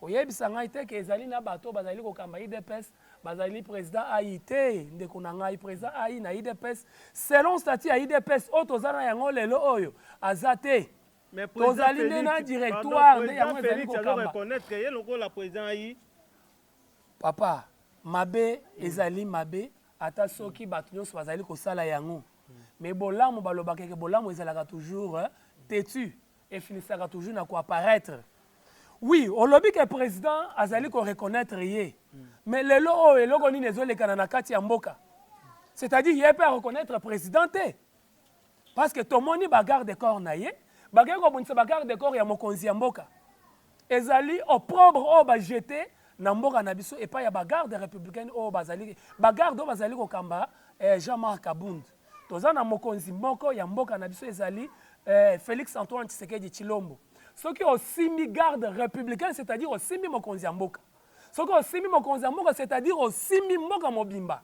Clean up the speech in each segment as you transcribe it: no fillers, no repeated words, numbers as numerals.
koyebisa ngai te ke ezali na bato bazali kokamba IDPS bazali président AIT ndeko na ngai président AI na IDPS selon statut ya IDPS o tozana yango lelo oyo azate tozali nde na directoire nde yango ezali kokamba reconnaître que yeloko la président AI papa mabe ezali mabe ata soki bato nyonso bazali kosala yango mais bolamu balobaka ke bolamu ezalaka toujours têtu et finissaka toujours na koapparaître. Oui, on lobby que le président azali ko reconnaître yé. Mais le lo et logo ni nezole kanana kati ya mboka. C'est-à-dire il peut reconnaître le président té. Parce que tout le monde bagarre de corps na yé, bagarre ko bunisa bagarre de corps ya mokonzi ya mboka. Ezali opprobre o ba jeter na mboka na biso et pas ya bagarre républicaine o bazali bagarre do bazali ko kamba Jean-Marc Abound. Tozana mokonzi moko ya mboka na biso ezali Félix Antoine Tshisekedi Tshilombo. Ce qui est aussi mis garde républicain, c'est-à-dire aussi mis mokonzi mboka. Ce qui est aussi mis mokonzi mboka, c'est-à-dire aussi mis mboka mobimba.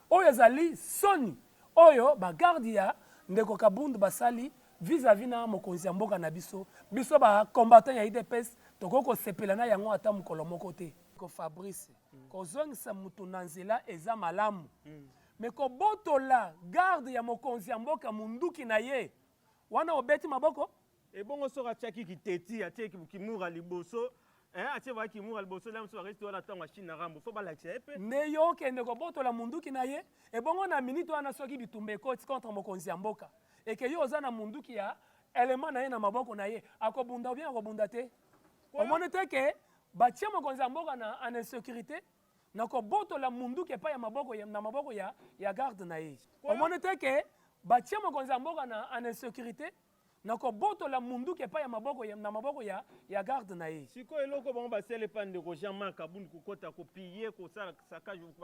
Oyo ezali soni. Oyo ba garde ya ndeko Kabundu basali vis-à-vis na mokonzi mboka na biso. Biso ba combattant ya IDPS, tokoko sepelana yango ata mukolo moko te. Ko Fabrice, ko zongisa mutu na nzela eza malamu. Mais ko botola garde ya mokonzi mboka munduki na ye. Wana obeti maboko et bon sera tchaki qui teti atie qui moura liboso atie va qui moura liboso là on reste là tant machine na rambo faut pas l'accepter ne yo kende ko botola munduki na ye et bon on a minute wana soki bitumbe koti contre mokonzi mboka et que yo ozana munduki ya élément na ye na maboko na ye akobunda bien akobunda te o monete ke batia mokonzi mboka na en insécurité na ko botola munduki pa ya maboko ya na maboko ya garde na ye o monete ke batia mokonzi mboka na en insécurité nako boto la mundu ke pa ya maboko ya na maboko ya garde na ye siko eloko bango basele pande ko Jean-Marc Abound ko kota ko piller ko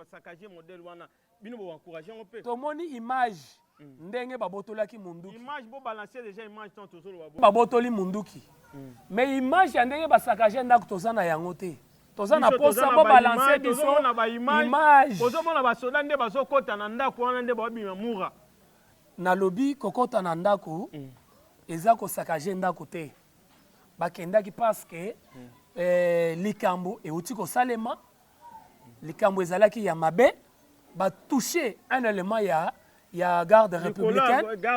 saccager modèle wana bino bo encourager on peut to moni image ndenge ba botolaki munduki image bo balancer déjà image tant tozolo ba botoli munduki mais image ya ndenge ba saccager ndako tozana yango te tozana posa bo balancer biso na image ozomona ba soda nde bazokota na ndako wana nde ba bima mura na lobby kokota na ndako eza ko saccager ndako te bakendaki parce que likambo euti ko salema likambo ezalaki ya mabe ba toucher un élément ya garde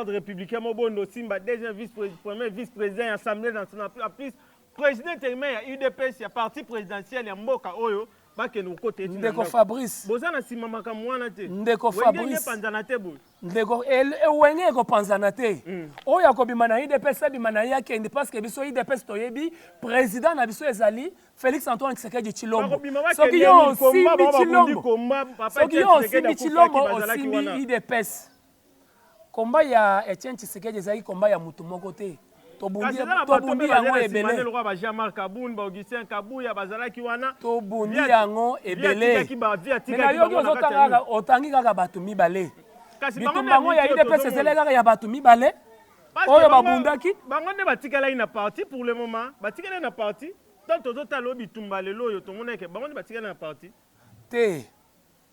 républicaine mobondo simba deuxième vice-président assemblée nationale plus président intérimaire ya UDPS ya parti présidentiel ya mboka oyo bakeno kote ndeko Fabrice bozana sima makamwana te ndeko Fabrice panzana te bo ndeko wenge ko panzana te oyo akobima na IDPS bima na yake ndi parce que biso IDPS toyebi président na biso ezali Félix Antoine Tshisekedi Tshilombo soki yo simbi Tshilombo osimbi IDPS komba ya Etienne Tshisekedi ezali komba ya mutu moko te tobundi yango ebele ba Jean-Marc Abound ba Augustin Kabuya bazalaki wana tobundi yango ebele na yoki ozotanga otangi kaka bato mibale bitumbango ya IDPS ezele kaka ya bato mibale oyo babundaki bango nde batikala na parti pour le moment batikala na parti tant tozotala bitumba lelo oyo tomona ke bango nde batikala na parti te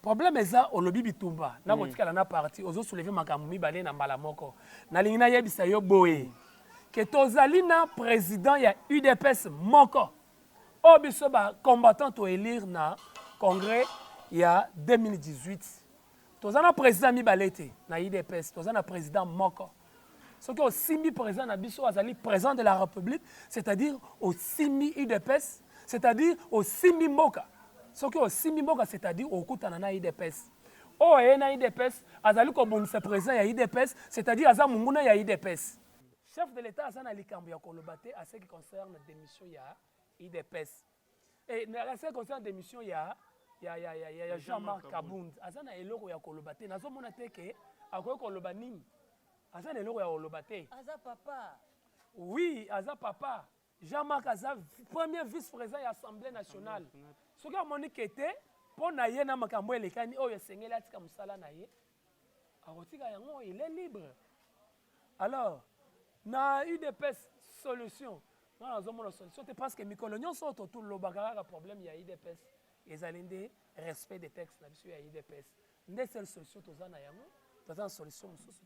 problème eza olobi bitumba na kotikala na parti ozosoulever makambo mibale na mbala moko nalingi nayebisa yo boye que tozali na président ya UDPS moko o biso ba combattant to élire na congrès ya 2018 tozana président mibale te na UDPS tozana président moko soki osimbi président na biso azali président de la République c'est-à-dire osimbi UDPS c'est-à-dire osimbi mboka soki osimbi mboka c'est-à-dire okutana na UDPS o na UDPS azali kobundisa président ya UDPS c'est-à-dire aza munguna ya UDPS chef de l'État a likambo ya kolobate à ce qui concerne démission ya IDPS. Et à ce qui concerne démission ya Jean-Marc Abound. Azana eloko ya kolobate. Nazo mona te ke akoyo koloba nini. Azana eloko ya kolobate. Aza papa. Oui, aza papa. Jean-Marc aza premier vice-président de l'Assemblée nationale. Ce qui a monique était pour na ye na makambo elekani oyo sengeli atika musala na ye. Akotika yango il est libre. Alors na UDPS solution na azomona solution te parce que mikolo nyonso to tout lo bagara problème ya UDPS ezalende respect des textes na biso ya UDPS nde seule solution tozana yango tozana solution mususu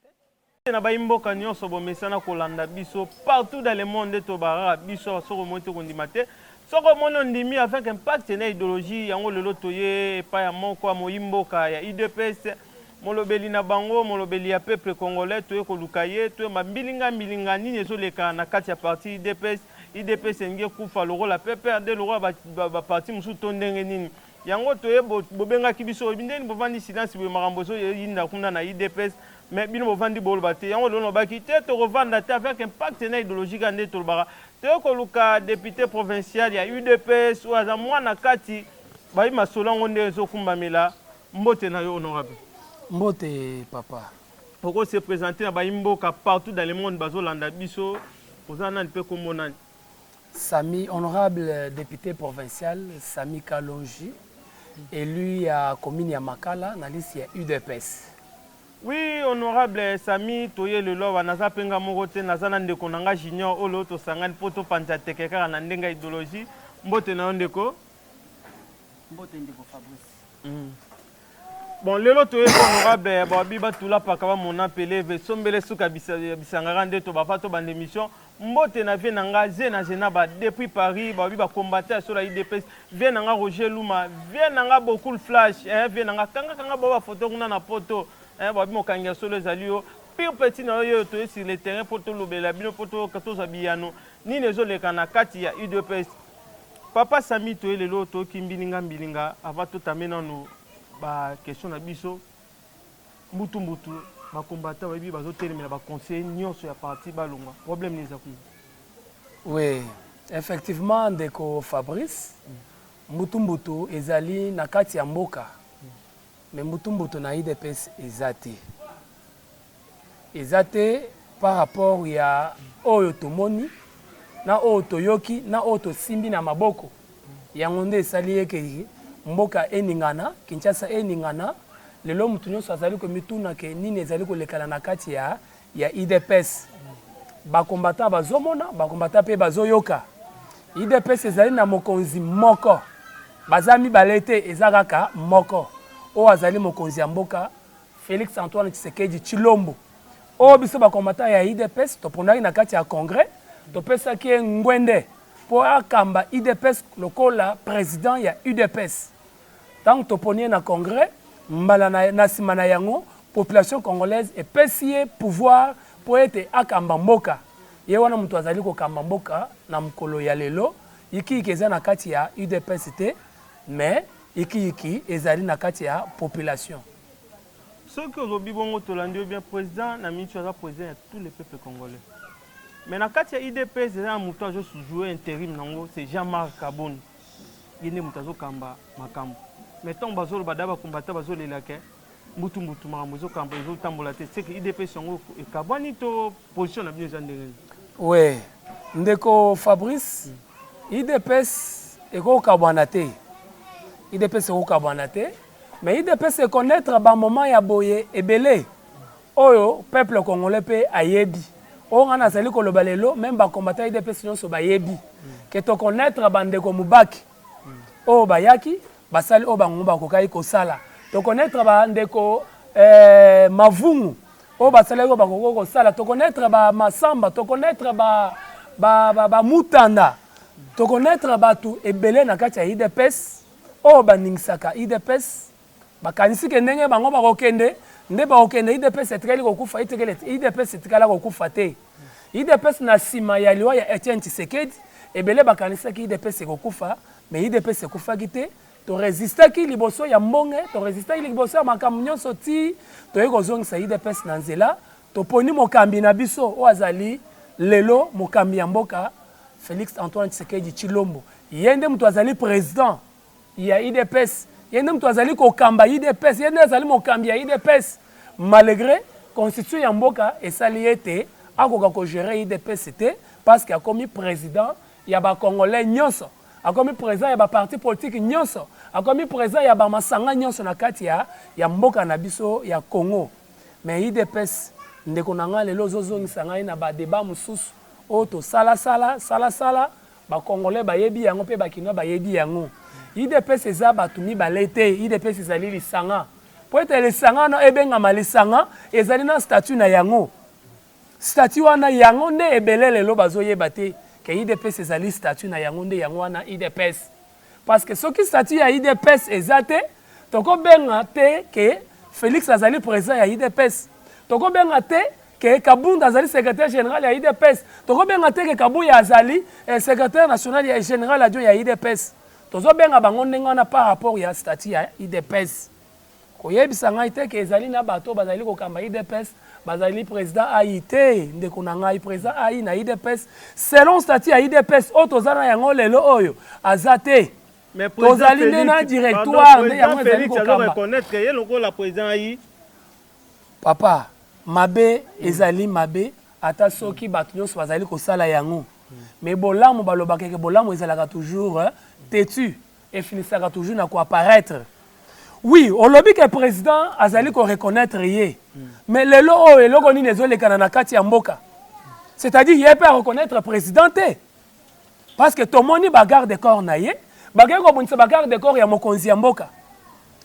te na baimboka nyonso bomesana kolanda biso partout dans le monde to bagara biso soko moto kondima te soko mono ndimi avec impact na idéologie yango lelo toye pa ya moko moyimboka ya UDPS molobeli na bango molobeli ya peuple congolais toye koluka ye toye mbilinga nini ezoleka na kati ya parti UDPS nge kufa lokola PPRD lokola ba parti musu to ndenge nini yango toye bobengaki biso ndeni bovandi silence boye makambo so yinda kuna na UDPS mais bino bovandi boloba te yango lelo baki te to revanda te avec impact na idéologique ande tolobaka toye koluka député provincial ya UDPS ou aza mwana kati bayi masolango nde ezokumbamela mbote na yo honorable. Mbote papa. Pourquoi se présenter à Baimboka partout dans le monde bazolanda biso ozana npe komonani. Sami, honorable député provincial Sami Kalonji, élu à commune ya Makala na liste ya UDPS. Oui, honorable Sami toye lelo banaza penga moko te nazana ndeko nanga junior olo to sangani poto panja tekeka na ndenga idéologie mbote na ndeko. Mbote ndeko Fabrice. Bon, lelo toye honorable babi batula pakaba mon appelé ve sombele suka bisangara ndeto bafato bande mission mbote na vie nanga zena ba depuis Paris babi ba combattre sur la IDPS vie nanga Roger Luma vie nanga beaucoup flash vie nanga kanga ba photo kuna na poto babi mokanga solo ezalio pire petit na yo toye sur le terrain poto lobela bino poto katoza biyano ni nezoleka na kati ya IDPS papa Sami toye lelo to kimbilinga avant to tamena no ba question na biso mbutu ba combattant ba bi bazo telemela ba conseiller nyonso ya parti balonga problème ni zaku. Oui, effectivement ndeko Fabrice mbutu ezali na kati ya mboka mais mbutu na IDPS ezate par rapport ya oyo tomoni na oyo toyoki na oyo tosimbi na maboko yango nde esali eke mboka eningana Kinshasa eningana lelo mutu nyonso azali komituna ke nini ezali kolekala na kati ya IDPS bakombata bazomona bakombata pe bazoyoka IDPS ezali na mokonzi moko baza mibale te eza kaka moko oyo azali mokonzi ya mboka Félix Antoine Tshisekedi Tshilombo oyo biso bakombata ya IDPS topondaki na kati ya congrès topesaki ye ngwende po akamba IDPS lokola président ya UDPS. Tant toponier na congrès mbala na sima na yango population congolaise epesi ye pouvoir po ete akamba mboka ye wana mutu azali kokamba mboka na mukolo ya lelo iki eza na kati ya UDPS te mais iki ezali na kati ya population. Ce que olobi bongo tolandi bien président na ministre aza président ya tous les peuples congolais. Mais na kati ya IDPS eza mutu azo jouer intérim nango c'est Jean-Marc Kaboni. Yene mutu azo kamba makambo. Mais tant bazolo badaba combattant bazolo lelake mbutu makambo zo kamba zo tambola te c'est que IDPS yango e kabani to position na bien zandenge. Ouais, ndeko Fabrice IDPS eko kabwana te. IDPS eko kabwana te. Mais IDPS connaître ba moment ya boye ebele oyo peuple congolais pe ayebi o ngana zali koloba lelo même ba combattant IDPS nyonso bayebi ke to connaître bandeko mubaki o bayaki basali o bango bakokai kosala to connaître bandeko mavungu o basali o bakoko kosala to connaître ba masamba to connaître ba mutanda to connaître batu ebele na kati ya IDPS o baningisaka IDPS bakanisi ke ndenge bango bakokende nde bakokende IDPS etikali kokufa IDPS etikala kokufa te IDPS na sima ya liwa ya Etienne Tshisekedi ebele bakanisaki IDPS ekokufa mais IDPS ekufaki te to resistaki liboso ya mbonge to resistaki liboso ya makambo nyonso ti toye kozongisa IDPS na nzela toponi mokambi na biso o azali lelo mokambi ya mboka Félix Antoine Tshisekedi Tshilombo yende mutu azali président ya IDPS yende mutu azali kokamba IDPS yende azali mokambi ya IDPS malgré constitution ya mboka esali ete akoka ko gérer IDPS te parce que akomi président ya ba congolais nyonso akomi président ya ba parti politique nyonso akomi président ya ba masanga nyonso na kati ya mboka na biso ya Congo mais IDPS ndeko nanga lelo zozongisa ngai na ba débat mususu o to sala ba congolais bayebi yango pe bakino bayebi yango IDPS eza batu mibale te IDPS ezali lisanga po ete lisanga na ebengama lisanga ezali na statut na yango statut wana yango nde ebele lelo bazoyeba te ke que IDPS ezali statut na yango nde yango wana IDPS. Parce que soki statut ya IDPS ezate, toko benga te que Félix azali président ya IDPS. Toko benga te que Kabunda azali secrétaire général ya IDPS. Toko benga te que Kabuya azali secrétaire national ya général adjoint ya IDPS. Tozo benga bango ndenge wana par rapport ya statut ya IDPS. Koyebisa ngai te que ezali na bato bazali kokamba IDPS, bazali président AIT, ndeko na ngai président AI na IDPS. Selon statut ya IDPS, o tozana yango lelo oyo azate. Mais président na directoire nde yango ezali kokamba. Reconnaître que yeloko la président AI. Papa, mabe ezali mabe ata soki bato nyonso bazali kosala yango. Mais bolamu balobaka ke bolamu ezalaka toujours têtu et finissera toujours na ko apparaître. Oui, au lobby que le président azali ko reconnaître yé. Mais le lo et loko ni nezo le kanana kati ya mboka. C'est-à-dire il peut reconnaître le président té. Parce que tout moni bagarre de corps na yé, bagarre ko bonisa bagarre de corps ya mokonzi ya mboka.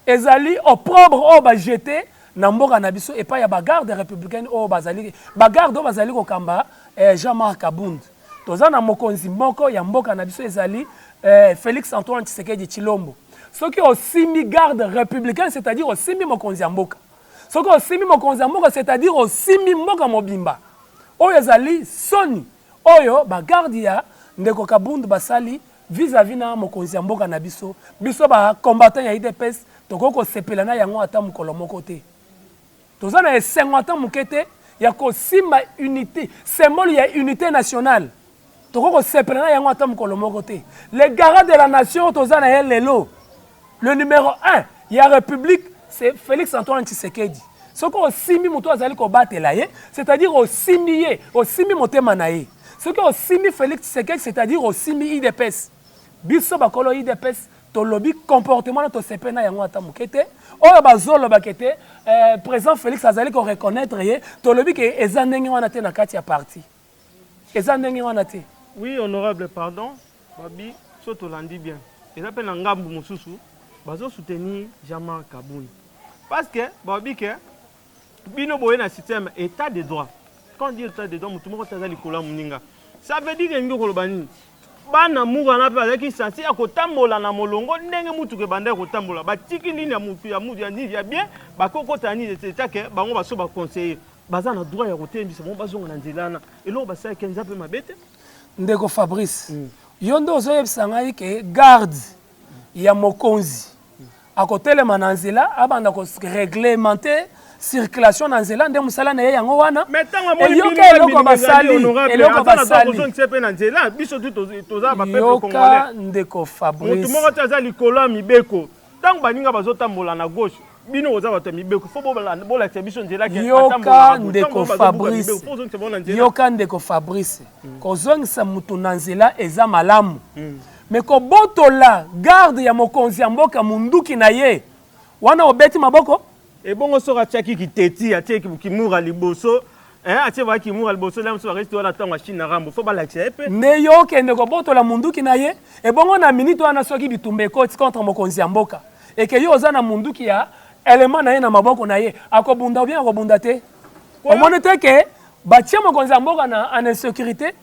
Ezali opprobre o ba jeté na mboka na biso et pas ya bagarre de républicaine o bazali bagarre do bazali ko kamba Jean-Marc Kabund. Toza na mokonzi moko ya mboka na biso ezali Félix Antoine Tshisekedi Tshilombo. Ce qui est aussi mis garde républicain, c'est-à-dire aussi mis mokonzi ya mboka. Ce qui est aussi mis mokonzi ya mboka, c'est-à-dire aussi mis mboka mobimba. Oyo ezali soni. Oyo ba garde ya ndeko Kabund basali vis-à-vis na mokonzi ya mboka na biso. Biso ba combattant ya IDPS, toko ko sepelana yango ata mukolo moko te. Toza na 50 mukete ya ko simba unité, symbole ya unité nationale. Toko ko sepelana yango ata mukolo moko te. Les garants de la nation toza na lelo. Le numéro 1, il y a République, c'est Félix Antoine Tshisekedi. Ce qu'on simi moto azali ko batela ye, c'est-à-dire au simié, au simi motema na ye. Ce qu'on simi Félix Tshisekedi, c'est-à-dire au simi IDPS. Biso bakolo IDPS, to lobby comportement na to sepena yango ata mukete. Oyo bazolo bakete, président Félix azali ko reconnaître ye, to lobby ke ezandenge wana te na kati ya parti. Ezandenge wana te. Oui, honorable, pardon. Babi, so to landi bien. Et ça peine ngambu mususu. Bazo soutenir Jean-Marc Kabund. Parce que, bino boye na système état de droit. Quand on dit état de droit, mutu moko taza likola muninga. Ça veut dire que ngo kolobani. Bana muga na pa ki sansi akotambola na molongo ndenge mutu ke banda kotambola. Ba tiki nini ya mutu ya nini ya bien, ba kokota ni état que bango baso ba conseiller. Baza na droit ya kotembisa bon bazonga na nzelana. Elo basa kenza pe mabete. Ndeko Fabrice. Yondo ozoyebisa ngai ke garde ya mokonzi. À côté de Mananzela, abanda ko réglementer circulation na nzela nde musala na ye yango wana. Mais tant moi eloko basali, eloko basali. Biso toza ba peuple congolais. Ndeko Fabrice. Mutu moko taza likolo mibeko. Tant baninga bazotambola na gauche. Bino oza bato mibeko. Fo bola biso nzela ke yoka ndeko Fabrice. Yoka ndeko Fabrice. Kozongisa mutu na nzela eza malamu. Mais ko botola garde ya mokonzi ya mboka munduki na ye wana obeti maboko e bongo soka tiaki kiteti atieki kimura liboso atie ba kimura liboso la mso reste wana tango china rambo fo balakisa epe ne yo kende ko botola munduki na ye e bongo na minute wana soki bitumbe koti contre mokonzi ya mboka e ke yo oza na munduki ya element na ye na maboko na ye akobunda ou bien akobunda te omone te ke batie mokonzi ya mboka na en insécurité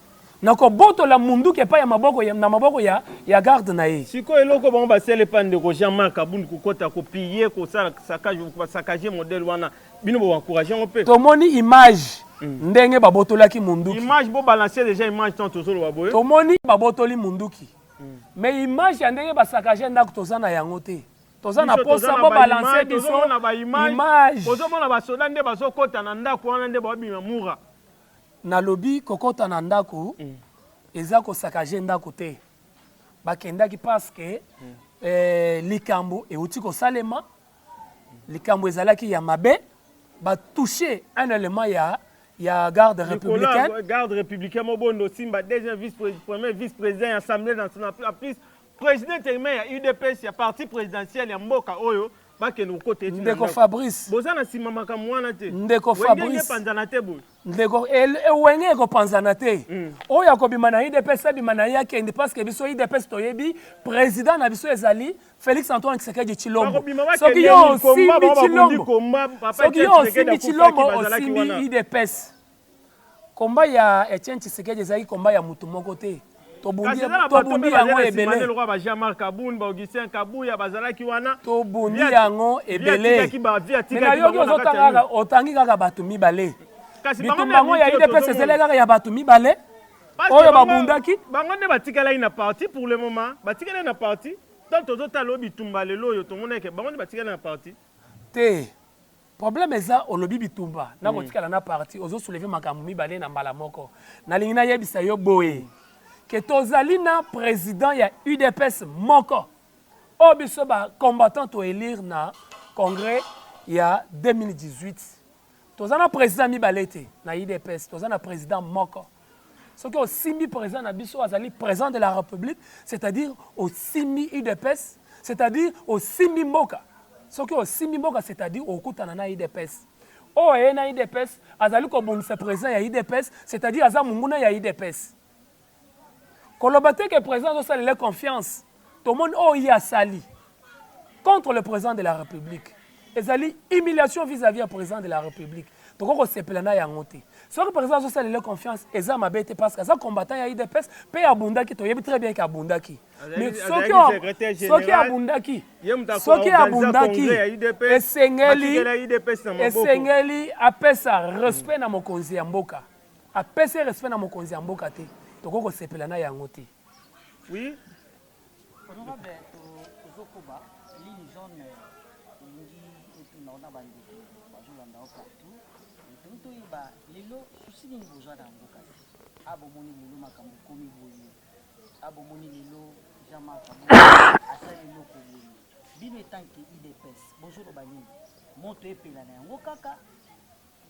nako boto la mundu ke pa ya maboko ya na maboko ya garde na ye siko eloko bango basele pande ko Jean-Marc Kabund ko kota ko piller ko sakaje modèle wana bino bo encourager on peut to moni image ndenge ba botolaki munduki image bo balancer déjà image tant tozolo baboye to moni ba botoli munduki mais image ya ndenge ba sakaje ndako tozana yango te tozana posa bo balancer biso image ozomona ba soda nde baso kota na ndako wana nde ba bima mura na lobby kokota na ndako eza ko sakaje ndako te bakendaki parce que likambo euti ko salema likambo ezalaki ya mabe ba toucher un élément ya garde républicaine mobondo simba deuxième premier vice-président assemblée nationale plus président intérimaire ya UDPS ya parti présidentiel ya mboka oyo bakeno kote ndeko Fabrice bozana sima makamwana te ndeko Fabrice panzana te bo ndeko wenge ko panzana te oyo akobima na IDPS abima na yake ndi parce que biso IDPS toyebi président na biso ezali Félix Antoine Tshisekedi Tshilombo soki yo simbi Tshilombo osimbi IDPS komba ya Etienne Tshisekedi ezali komba ya mutu moko te tobundi yango ebele le roi ba Jean-Marc Kaboun ba Augustin Kabuya bazalaki wana tobundi yango ebele mais na yoki ozotanga otangi kaka bato mibale bitumba yango ya IDPS ezele kaka ya bato mibale oyo babundaki bango nde batikala na parti pour le moment batikala na parti tant tozotala bitumba lelo oyo tomona ke bango nde batikala na parti te problème eza olobi bitumba na kotikala na parti ozosoulever makambo mibale na mbala moko nalingi nayebisa yo boye ke tozali na président ya UDPS moko oyo biso bacombattant toélire na congrès ya 2018 toza na président mibale te na UDPS toza na président moko soki osimbi président na biso azali président de la République c'est-à-dire osimbi UDPS c'est-à-dire osimbi mboka soki osimbi mboka c'est-à-dire okutana na UDPS oyo eye na UDPS azali kobundisa président ya UDPS c'est-à-dire aza monguna ya UDPS koloba te ke président azosalela confiance tomoni oyo ye asali contre le président de la République ezali humiliation vis-à-vis ya président de la République tokoki kosepela na yango te soki président azosalela confiance eza mabe te parce que aza combattant ya UDPS mpe abundaki toyebi très bien ke abundaki mais soki abundaki esengeli apesa respect na mokonzi ya mboka apesa respect na mokonzi ya mboka te tokoki kosepela na yango te oui honorable ozokoba ligne jaune elingi etunaona bandeko bazolanda o partout toyeba lelo susi nini bozwa na mboka abomoni lelo makambo komi boye abomoni lelo Jean-Marc asali eloko boye bino etanke IDPS bozoloba nini moto epela na yango kaka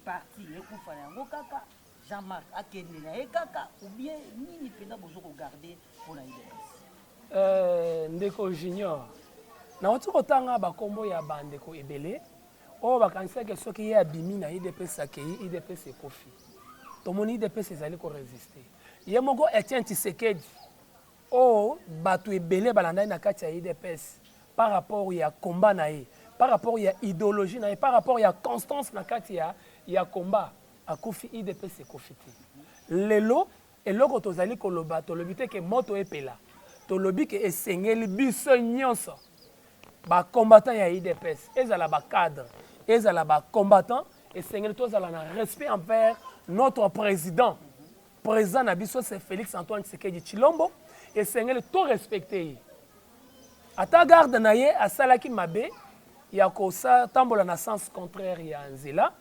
parti ekufa na yango kaka Jean-Marc akende na ye kaka ou bien nini mpenza bozokogarde mpo na IDPS ndeko junior nauti kotanga bakombo ya bandeko ebele oyo bakanisaki soki ye abimi na IDPS akei IDPS ekofi tomoni IDPS ezali koresiste ye moko Etienne Tshisekedi oyo bato ebele balandai na kati ya IDPS par rapport ya combat na ye par rapport ya idéologie na ye par rapport ya constance na kati ya combat akufi IDPS ekofi te lelo eloko tozali koloba tolobi te ke moto epela tolobi ke esengeli biso nyonso bacombattant ya IDPS ezala bacadre ezala bacombattant esengeli tozala na respect envers notre président na biso c'est Félix Antoine Tshisekedi Tshilombo esengeli to respecte ye ata garde na ye asalaki mabe ya kotambola na sens contraire ya nzela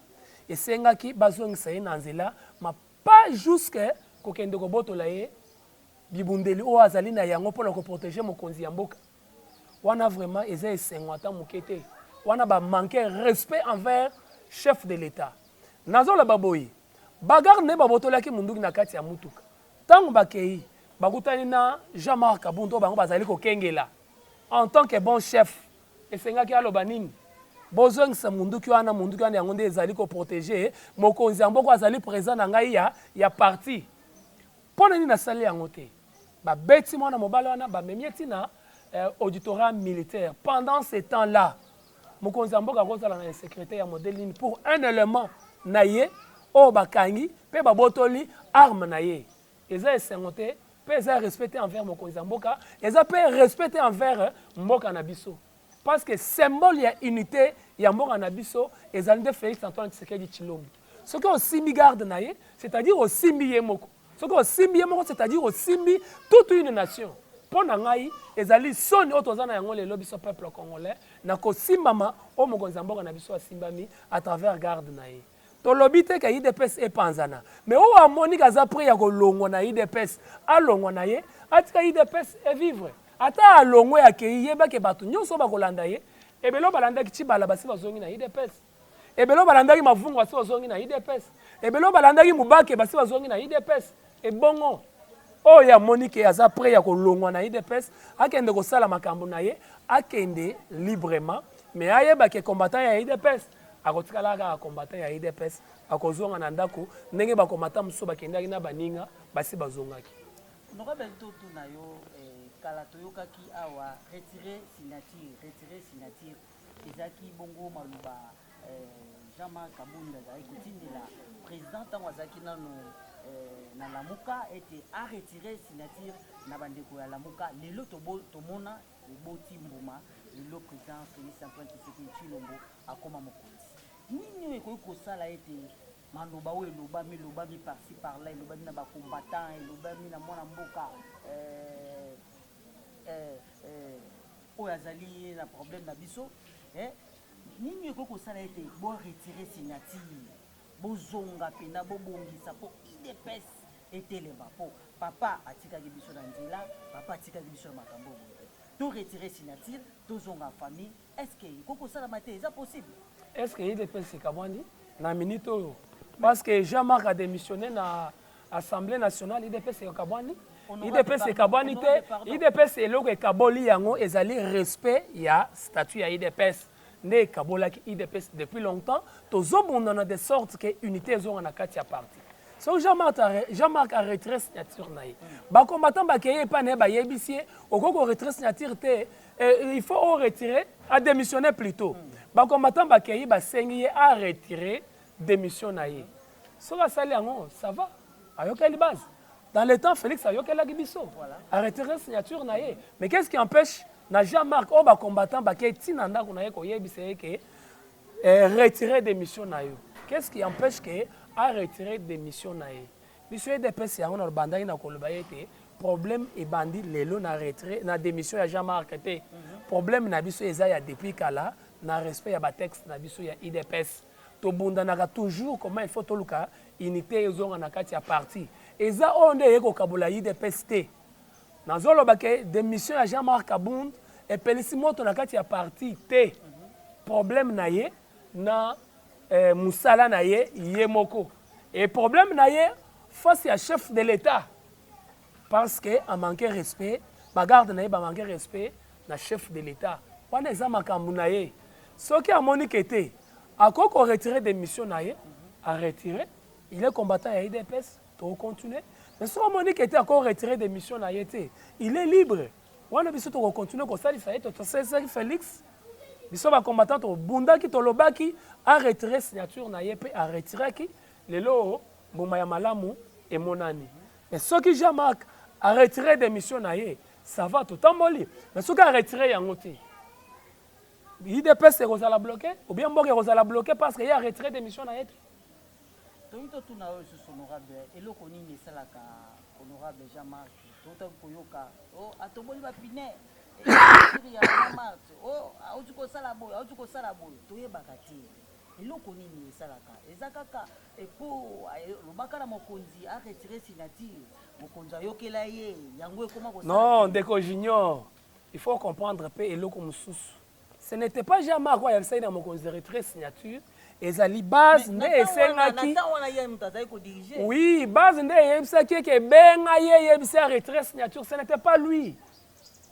esengaki bazongisa ye na nzela ma pas jusque kokende kobotola ye bibundeli oyo azali na yango mpona koprotege mokonzi ya mboka wana vraiment eza esengo ata moke te wana bamanke respect envers chef de l'état nazoloba boye bagarde nde babotolaki munduki na kati ya mutuka ntango bakei bakutani na Jean-Marc Kaboun oyo bango bazali kokengela en tant que bon chef esengaki aloba nini bozongisa munduki wana yango nde ezali koprotege mokonzi ya mboka azali président na ngai ya parti mpona nini nasali yango te babeti mwana mobali wana bamemi eti na auditorat militaire pendant ce temps-là mokonzi ya mboka akozala na insécurité ya modèle nini pour un élément na ye oyo bakangi mpe babotoli arme na ye eza esengo te mpe eza respecté envers mokonzi ya mboka eza mpe respecté envers mboka na biso parce que symbole ya unité ya mboka na biso ezali nde Félix Antoine Tshisekedi Tshilombo soki osimbi garde na ye c'est-à-dire osimbi ye moko soki osimbi ye moko c'est-à-dire osimbi toute une nation mpo na ngai ezali soni oyo toza na yango lelo biso peuple congolais na kosimbama oyo mokonzi ya mboka na biso asimbami à travers garde na ye tolobi te ke IDPS epanzana mais oyo amoniki aza prêt ya kolongwa na IDPS alongwa na ye atika IDPS evivre ata alongwe akei yebake bato nyonso bakolanda ye ebelo balandaki Tshibala basi bazongi na IDPS ebelo balandaki Mavungu basi bazongi na IDPS ebelo balandaki Mubake basi bazongi na IDPS ebongo oyo amoniki aza prêt ya kolongwa na IDPS akende kosala makambo na ye akende librement mais ayebake combattant ya IDPS akotikala kaka combattant ya IDPS akozonga na ndako ndenge bakomata mosusu bakendaki na baninga basi bazongaki honorable toto na yo kala toyokaki awa retirer signature ezaki bongo maluba Jean-Marc Kaboun azali kotindela président ntango azalaki nano na Lamuka était à retirer signature na bandeko ya Lamuka lelo tomona eboti mbuma lelo président Félix Antoine Tshisekedi Tshilombo akoma mokonzi nini ekoki kosala ete maloba oyo elobami par-ci par-là elobami na bacombattant elobami na mwana mboka oyo azali na problème na biso nini ekoki kosala ete boretire signature bozonga mpena bobongisa mpo idps etelema mpo papa atikaki biso na nzela papa atikaki biso na makambo oyo to retire signature tozonga famille est-ce que ekoki kosalama te eza possible est-ce que idps ekabwandi na minute oyo parce que Jean-Marc a démissionné na Assemblée nationale idps ekabwandi idps ekabwani te idps eloko ekaboli yango ezali respect ya statut ya idps nde ekabolaki idps depuis longtemps tozobondana de sorte que unité ezonga na kati ya parti so Jean-Marc a retiré signature na ye bacombattant bakeye epa na ye bayebisi ye okoki koretire signature te il faut o retirer a démissionner plutôt bacombattant bakeye basengi ye a retirer démission na ye soki asali yango ça va ayokeli base. Dans le temps, Félix a yoké la gibiso. A retiré signature na ye. Mais qu'est-ce qui empêche na Jean-Marc au ba combattant ba ke tinanda ko na ye ko yebise ke retirer démission na yo. Qu'est-ce qui empêche que a retirer démission na ye? Monsieur DPS ya on a bandai na koloba yete problème e bandi lelo na retirer na démission ya Jean-Marc te. Problème na biso eza ya depuis kala na respect ya ba texte na biso ya IDPS. To bundana toujours comment il faut toluka unité ezonga na kati ya parti. Eza onde yeko kabula IDPS te. Nazoloba ke démission ya Jean-Marc Kabund et pelisi moto na kati ya parti te. Problème na ye na musala na ye yemoko. Et problème na ye face à chef de l'État. Parce que a manqué respect, bagarde na ye ba manqué respect na chef de l'État. Wana eza makambu na ye. Soki amoni kete akoko retirer démission na ye, a retiré, il est combattant à IDPS. On continue. Mais si on dit qu'il était encore retiré des missions, il est libre. On a besoin de continuer comme ça. C'est Félix. Il y a des combattants qui ont retiré la signature, a retiré les lots, Boumaya Malamu et Monani. Mais ceux qui Jean-Marc a retiré des missions, ça va tout en molli. Mais ceux qui ont retiré Yangote, IDPS est bloqué, ou bien Mbok est bloqué parce qu'il a retiré des missions. Toyito tuna oyo susu honorable eloko nini esalaka honorable Jean-Marc tota koyoka atoboli bapine ya Jean-Marc auti kosala boyo toyebaka te eloko nini esalaka eza kaka epo lobaka na mokonzi a retirer signature mokonzi ayokela ye yango ekoma kosala non ndeko junior il faut comprendre pe eloko mosusu ce n'était pas Jean-Marc qui avait essayé de mokonzi retirer signature ezali base nde esengaki oui base nde yebisaki ke benga ye yebisi a retrait signature ce n'était pas lui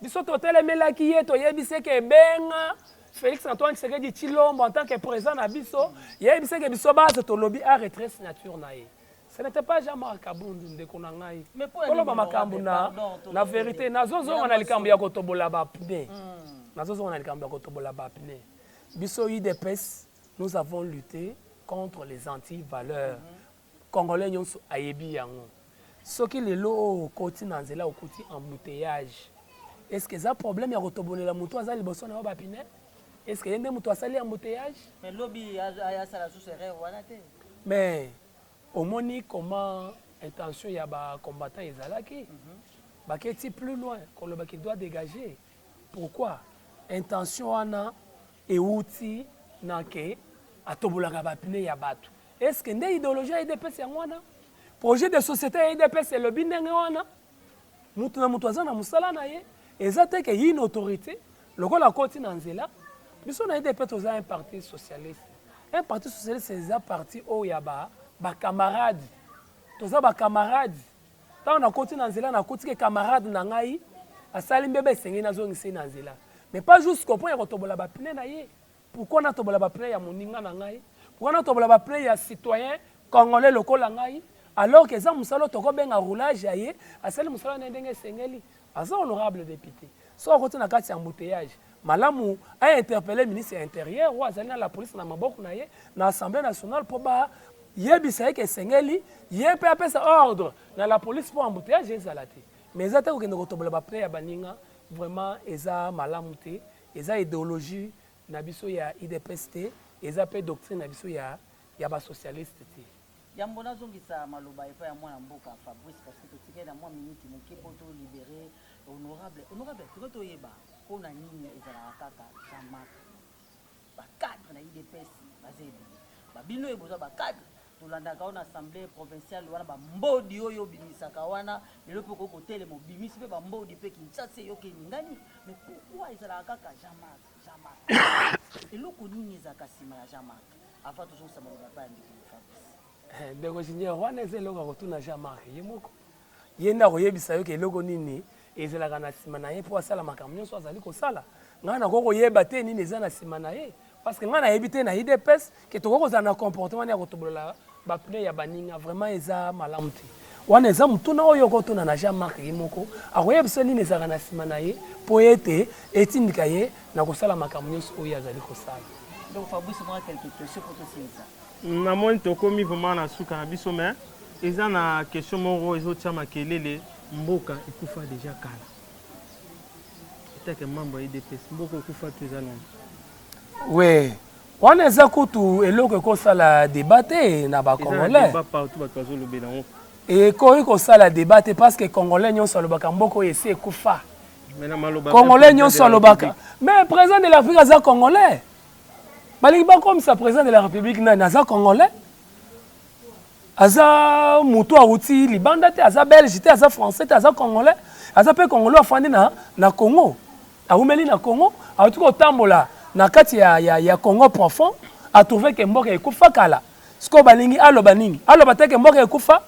biso totelemelaki ye toyebisi ke benga Félix Antoine Tshisekedi Tshilombo en tant que président na biso yebisi ke biso base tolobi a retrait signature na ye ce n'était pas Jean-Marc Kabundu ndeko na ngai koloba makambo na vérité nazozonga na likambo ya kotobola bapne nazozonga na likambo ya kotobola bapne biso IDPS nous avons lutté contre les anti-valeurs. Congolais nyonso ayebi yango. Soki lelo koti na nzela okoti embouteillage. Est-ce que ça problème ya kotobolela mutu azali liboso na bapine? Est-ce que yende mutu asali embouteillage? Mais lobby ya sala sous erreur wana te. Mais omoni comment intention ya ba combattant ezalaki? Baketi plus loin, koloba ki doit dégager. Pourquoi? Intention wana euti nanke atobolaka bapine ya bato. Est-ce que nde idéologie ya IDPS yango wana? Projet de société ya IDPS elobi ndenge wana? Mutu na mutu aza na musala na ye. Eza te ke une autorité lokola koti na nzela. Biso na IDPS toza un parti socialiste. Un parti socialiste c'est un parti oyo ya ba camarade. Toza ba camarade. Tant na koti na nzela na koti ke camarade na ngai asali mbebe sengi na zongisi na nzela. Mais pas jusqu'au point ya kotobola bapine na ye. Pourquoi na tobola bapine ya moninga na ngai? Pourquoi na tobola bapine ya citoyen congolais lokola ngai? Alors que ça musalo toko benga roulage ya ye, asali musalo na ndenge sengeli. Asa honorable député. So côté na kati embouteillage. Malamu a interpellé ministre intérieur ou azali na la police na maboko na ye na assemblée nationale pour ba yebisa eke esengeli ye mpe apesa ordre na la police mpo embouteillage ezala te mais eza te kokende kotobola bapneu ya baninga vraiment eza malamu te eza idéologie na biso ya idps te eza mpe doctrine na biso ya basocialiste te yambo nazongisa maloba epa ya mwana mboka Fabrice parce que totikeli na mwa minute moke mpo tolibere honorable toke toyeba mpona nini ezalaka kaka Jean-Marc bacadre na idps baza ebele babino ebozwa bacadre tolandaka wana assemblée provinciale wana bambodi oyo obimisaka wana lelo mpe kokotelema obimisi mpe bambodi mpe kinshasa eyokeni ngani mais pourquoi ezalaka kaka Jean-Marc eloko nini ezalaka nsima ya Jean-Marc avant tozongisa maloba pa ya ndeko Fabrice ndeko junior wana eza eloko akotuna Jean-Marc ye moko ye nde akoyebisa yo ke eloko nini ezalaka na nsima na ye mpo asala makambo nyonso azali kosala ngai nakoki koyeba te nini eza na nsima na ye parce que ngai nayebi te na idps ke tokoki kozala na comportement ya kotobolola bapneu ya baninga vraiment eza malamu te wana eza motuna oyo okotuna na Jean-Marc ye moko akoyebisa nini ezalaka na nsima na ye mpo ete etindika ye na kosala makambo nyonso oyo azali kosala. donc Fabrice moi quelque question pour tosilisa namoni tokomi vraiment na suka na biso mais eza na question moko ezotia makelele mboka ekufa déjà kala etake mambo ya idps mboka ekufa tu eza longo we wana eza kutu eloko ekosala débat te na bacongolais ekoki kosala débat te parce que congolais nyonso alobaka mboka oyo esi ekufa congolais nyonso alobaka mais président de la République aza congolais balingi bakomisa président de la République nani aza congolais aza mutu awuti libanda te aza belge te aza français te aza congolais aza mpe congolais afandi na Congo awumeli na Congo awuti kotambola na kati ya Congo profond atrouvé ke mboka ekufa kala siko balingi aloba nini aloba te ke mboka ekufa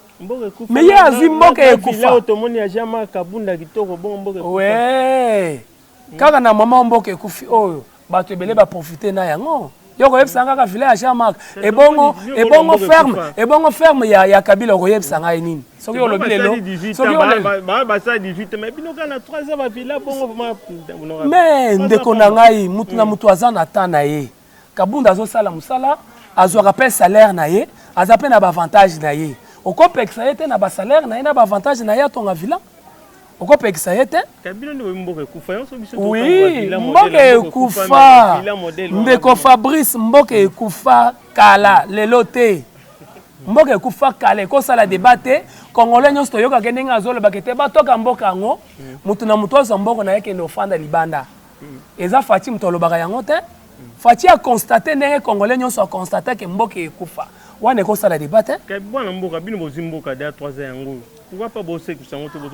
mais ye azwi mboka ekufa kaka na mama mboka ekufi oyo bato ebele baprofite na yango yoko yebisa kaka vile ya Jean-Marc ebongo ferme ya Kabila okoyebisa ngai nini soki olobi lelo mais ndeko na ngai mutu na mutu aza na temps na ye Kabunda azosala musala azwaka mpe salaire na ye aza mpe na bavantage na ye okopekisa ye te na basalaire na ye na bavantage na ye atonga vila okopekisa ye te oui mboka ekufa ndeko Fabrice mboka ekufa kala lelo te mboka ekufa kala ekosala débat te congolais nyonso toyokaka ndenge azolobaka te batoka mboka yango mutu na mutu azwa mboka na ye kende ofanda libanda eza Fati mutu alobaka yango te Fati akonstate ndenge congolais nyonso akonstate ke mboka ekufa wana ekosala débat te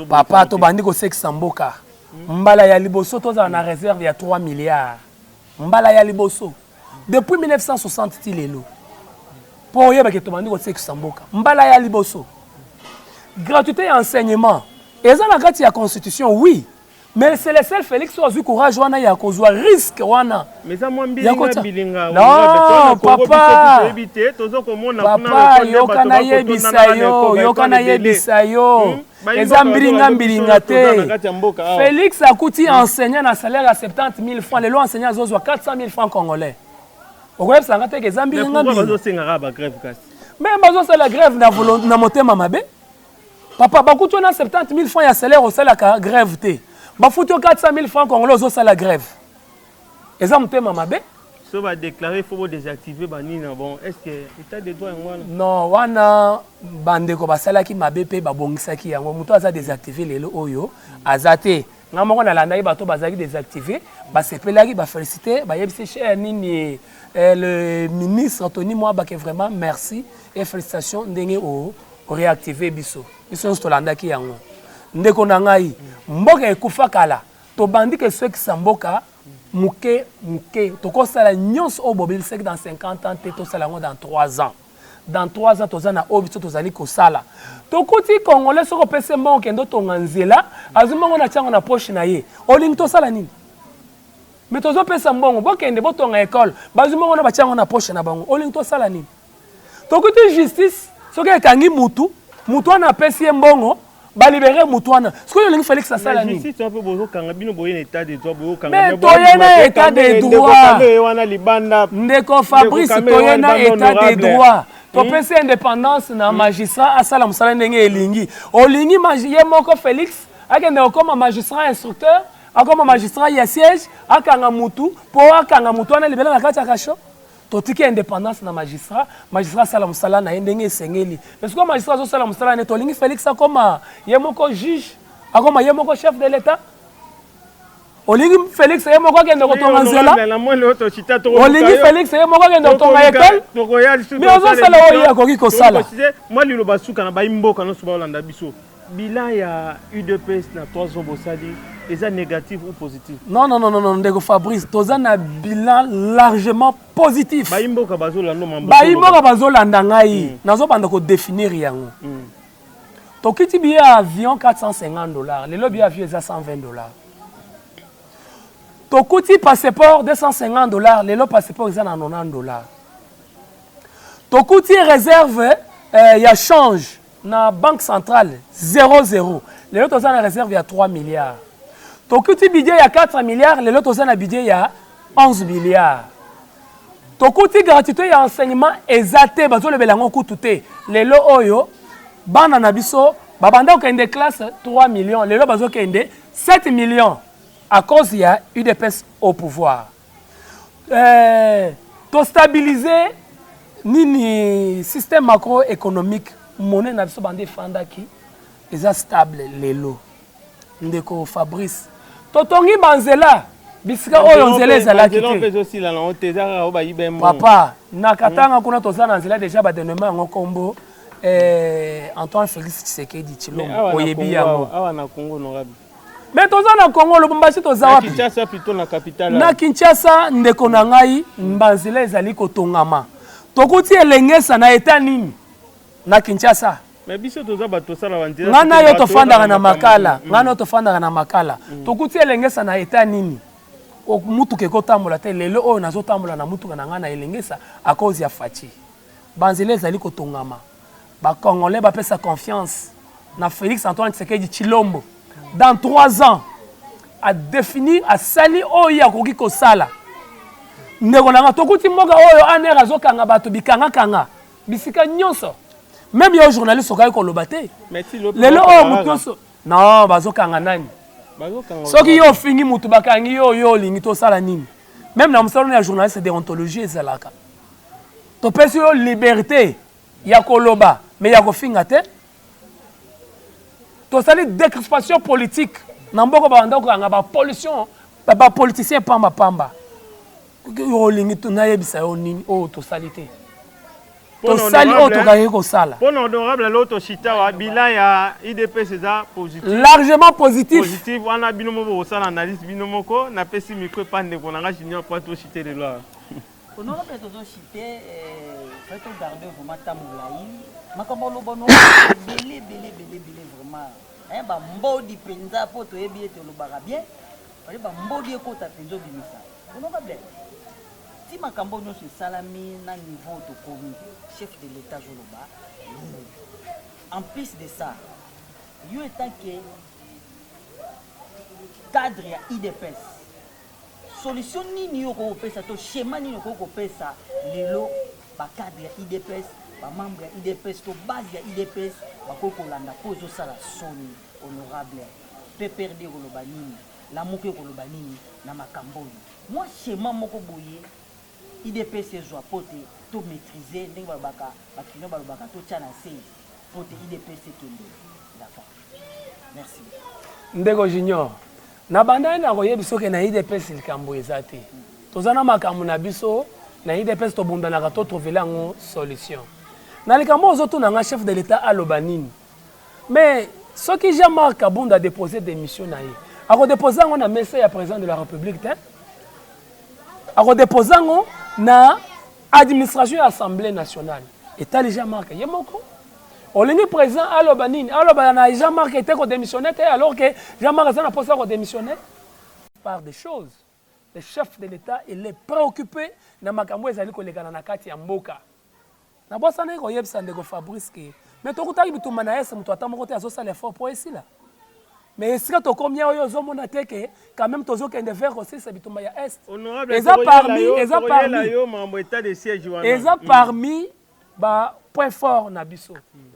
papa tobandi kosekisa mboka mbala ya liboso tozala na réserve ya 3 milliards mbala ya liboso depuis 1960 ti lelo mpo oyebake tobandi kosekisa mboka mbala ya liboso gratuité ya enseignement eza na kati ya constitution oui mais c'est le seul Félix qui a eu courage wana ya kozwa risque wana mais ça moi bilinga non papa yokana yebisa yo eza mbilinga te Félix akuti enseignant na salaire à 70 000 francs lelo enseignant azozwa 400 000 francs congolais okoyebisa nga te ke eza mbilinga mais bazosala grève na motema mabe papa bakuti wana 70 000 francs ya salaire osalaka grève te bafuti 400 000 francs congolais ozosala grève eza motema mabe so va déclarer il faut désactiver banina bon est-ce que état de droit ngwana non wana bandeko basalaki mabe pe babongisaki yango muto aza désactiver lelo oyo azate nga moko nalandaki bato bazaki désactiver basepelaki bafélicité bayebisi cher nini le ministre Anthony Mwabake vraiment merci et félicitations ndenge o réactiver biso nyonso tolandaki yango ndeko na ngai mboka ekufa kala tobandi ke sekisa mboka muke tokosala nyonso oyo bobelisaki dans 50 ans te tosala yango dans 3 ans dans 3 ans toza na oyo biso tozali kosala tokuti congolais soko opesa mbongo okende otonga nzela azwi mbongo na tiango na poche na ye olingi tosala nini mais tozopesa mbongo bokende botonga ekole bazwi mbongo na batiango na poche na bango olingi tosala nini tokuti justice soki ekangi mutu wana apesi ye mbongo balibere mutu wana sikoyo olingi Félix asala nini mais toye na état de droit ndeko Fabrice toye na état de droit topesi indépendance na magistrat asala mosala ndenge elingi olingi ye moko Félix akende okoma magistrat instructeur akoma magistrat ya siège akanga mutu po akanga mutu wana libela na kati ya kasho totiki indépendance na magistrat asala mosala na ye ndenge esengeli mais sikoyo magistrat azosala mosala ne tolingi Félix akoma ye moko juge akoma ye moko chef de l'état olingi Félix ye moko akende kotonga nzela olingi Félix ye moko akende kotonga école mais ozosala oyo akoki kosala moi liloba suka na bayimboka nyonso baolanda biso bilan ya UDPS na 3 ans bosali eza négatif ou positif? Non, ndeko Fabrice, toza na bilan largement positif. Bayimboka bazolanda mambo. Bayimboka bazolanda ngai, nazobanda ko définir yango. Tokiti billet avion $450, lelo billet avion eza $120. Tokuti passeport $250, lelo passeport eza na $90. Tokuti réserve ya change na banque centrale 00. Lelo toza na réserve ya 3 milliards. Tokuti budget ya 4 milliards, lelo toza na budget ya 11 milliards. Tokuti gratuité ya enseignement ezate bazolebela ngo kutu te. Lelo oyo bana na biso babanda okende classe 3 millions, lelo bazokende 7 millions à cause ya UDPS au pouvoir. To stabiliser nini système macroéconomique monnaie na biso bande fandaki eza stable lelo. Ndeko Fabrice totongi banzela bisika oyo nzela ezalaki te papa nakatanga kuna toza na nzela déjà badenema yango kombo Antoine Félix Tshisekedi Tshilombo oyebi yango awa na Congo norabi mais toza na Congo Lubumbashi toza wapi Kinshasa plutôt na capitale na Kinshasa ndeko na ngai banzela ezali kotongama tokuti elengesa na eta nini na Kinshasa mais biso toza bato sala bandira ngana yo tofandaka na makala ngana yo tofandaka na makala tokuti elengesa na eta nini mutuka ekotambola te lelo oyo nazotambola na mutuka na ngana elengesa à cause ya faci banzela ezali kotongama bakongolais bapesa confiance na Félix Antoine Tshisekedi Tshilombo dans 3 ans a définir a sali oyo akoki kosala ndeko nanga tokuti mboka oyo anera azokanga bato bikanga bisika nyonso même yo journaliste okai koloba te lelo oyo mutu nyonso non bazokanga nani soki yo fingi mutu bakangi yo olingi tosala nini même na mosala ya journaliste déontologie ezalaka topesi yo liberté ya koloba mais ya kofinga te tosali décrispation politique na mboka banda kokanga bapolition bapoliticien pamba olingi tunayebisa yo nini oyo tosali te tosali oyo tokaki kosala pour honorable l'autre chita wa bilan ya IDPS eza positif largement positif wana bino moko osala analyse bino moko na pesi micro pande konanga junior pas to chiter de loi honorable tozo chiter faut garder vraiment tamulayi makambo lobono belé vraiment ba mbodi penza po to yebi ete lobaka bien ba mbodi ekota penzo bimisa honorable si makambo nyonso esalami na niveau de commune chef de l'état joloba en plus de ça yo etant que cadre ya IDPS solution nini yo kopesa to schéma nini yo kopesa lelo ba cadre ya IDPS ba membre ya IDPS to base ya IDPS bakokolanda po ezosala soni honorable PPRD koloba nini la moke koloba nini na makambo moi schéma moko boye IDPS ezwa pote to maîtriser ndenge balobaka bakino balobaka to tia na sei pote IDPS ekende d'accord merci ndeko junior na banda na koyebi soki na IDPS likambo eza te toza na makambo na biso na IDPS tobundanaka to trouver yango solution na likambo ozotuna nga chef de l'état aloba nini mais soki Jean-Marc Kabunda a déposé démission na ye akodéposa yango na mesa ya président de la république te akodéposa yango na administration ya assemblée nationale etali Jean-Marc ye moko olingi président aloba nini aloba na Jean-Marc ete kodémissionner te alors que Jean-Marc aza na posa kodémissionner par des choses le chef de l'état il est préoccupé na makambo ezali kolekana na kati ya mboka na bosana koyebisa ndeko Fabrice ke mais tokutaki bituma na ese mutu ata moko te azosala effort po esila mais esika tokomi oyo ozomona te ke quand même tozokende vers kosilisa bituma ya est eza parmi ba point fort na biso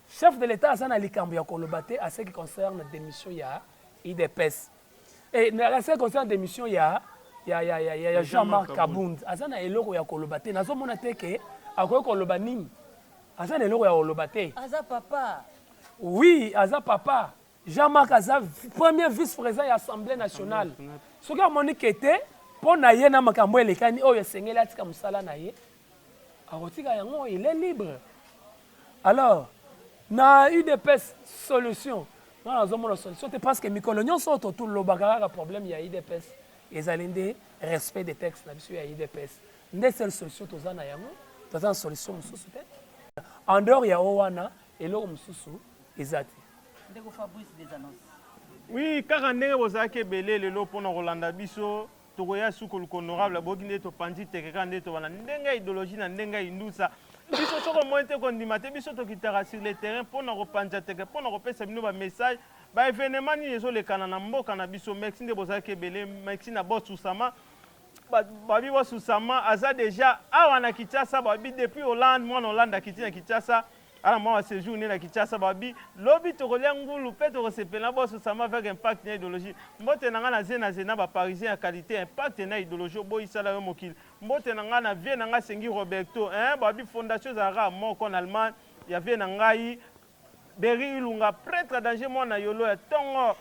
chef de l'état aza na likambo ya koloba te à ce qui concerne démission ya IDPS et à ce qui concerne démission ya Jean-Marc Kabund aza na eloko ya koloba te nazomona te ke akoki koloba nini aza na eloko ya koloba te aza papa oui aza papa Jean-Marc aza premier vice-président ya Assemblée nationale soki amoni ke te mpo na ye na makambo elekani oyo esengeli atika mosala na ye akotika yango il est libre alors na UDPS solution nga nazomona solution te parce que mikolo nyonso oyo totulobaka kaka problème ya UDPS ezali nde respect des textes na biso ya UDPS nde seule solution toza na yango toza na solution mosusu te en dehors ya o wana eloko mosusu eza te ndeko Fabrice des annonces oui kaka ndenge bozalaki ebele lelo mpona kolanda biso tokoya suku honorable boki nde topandi tekeka nde tobana ndenge ya idéologie na ndenge ya indusa biso soko moyen te kondima te biso tokitaka sur le terrain mpona kopanja teke mpona kopesa bino bamessage baévénement nini ezolekana na mboka na biso merci nde bozalaki ebele merci na bosusama babi bosusama aza déjà awa na Kinshasa babi depuis Hollande mwana Hollande akiti na Kinshasa ala mwa séjour na Kinshasa babi lobi tokolia ngulu pe tokosepela bosusama avec impact na idéologie mbote na nga na zena ba parisien ya qualité impact na idéologie boyisala yo mokili mbote na nga na vie na nga sengi Roberto babi fondation zara moko en Allemagne ya vie na ngai Beri Ilunga prêtre danger mwana yolo ya tongo